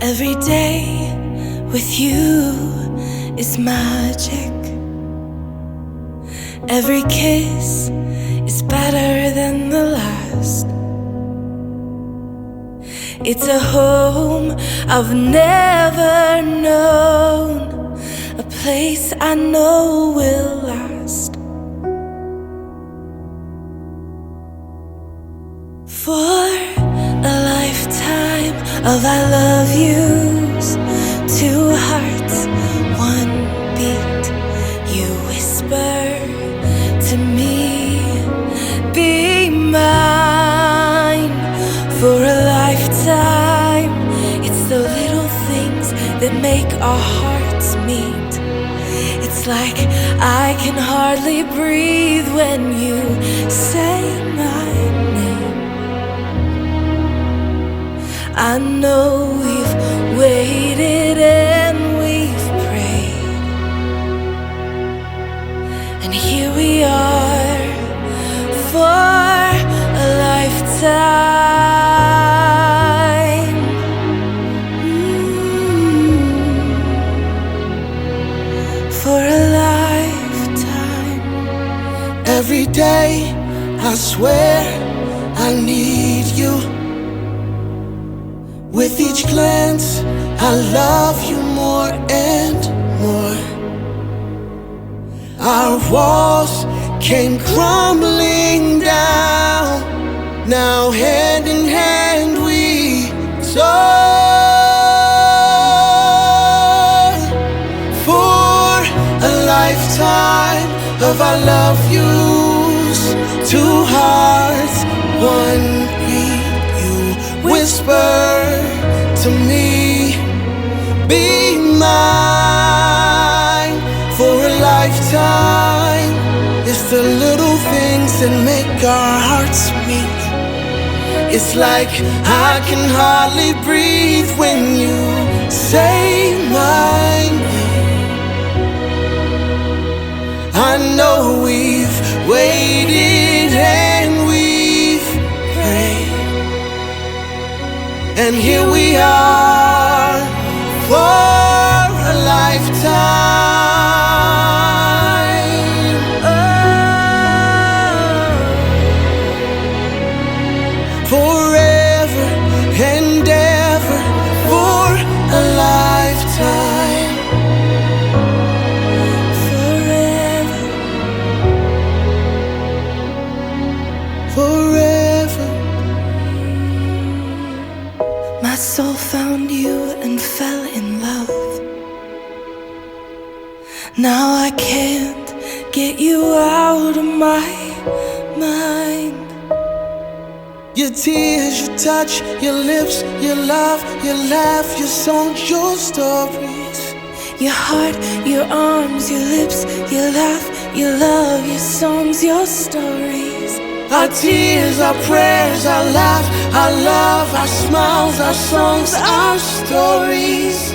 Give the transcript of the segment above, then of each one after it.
Every day with you is magic. Every kiss is better than the last. It's a home I've never known, a place I know will last. For a lifetime of I love yous, two hearts, one beat. You whisper to me, be mine. For a lifetime, it's the little things that make our hearts meet. It's like I can hardly breathe when you say my name. I know we've waited and we've prayed, and here we are for a lifetime. For a lifetime. Every day I swear I need you. With each glance, I love you more and more. Our walls came crumbling down. Now hand in hand we soar. For a lifetime of I love yous, two hearts, one beat. You whisper to me, be mine. For a lifetime, it's the little things that make our hearts meet. It's like I can hardly breathe when you say my name. I know we've waited and we've prayed, and here we are for a lifetime. Forever and ever for a lifetime. Forever. Forever. My soul found you and fell in love. Now I can't get you out of my mind. Your tears, your touch, your lips, your love, your laugh, your songs, your stories. Your heart, your arms, your lips, your laugh, your love, your songs, your stories. Our tears, our prayers, our laugh, our love, our smiles, our songs, our stories.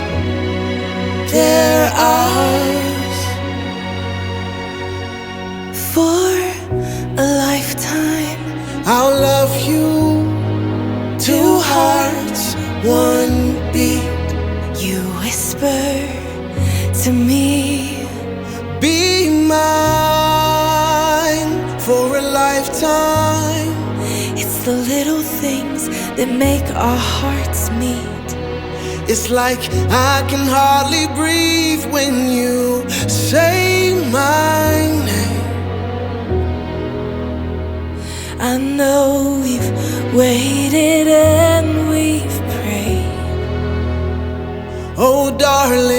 They're ours. For a lifetime, I'll love you, two hearts, one beat. you whisper to me, Be mine for a lifetime. it's the little things that make our hearts meet. It's like I can hardly breathe when you say my name. I know we've waited and we've prayed, Oh, darling.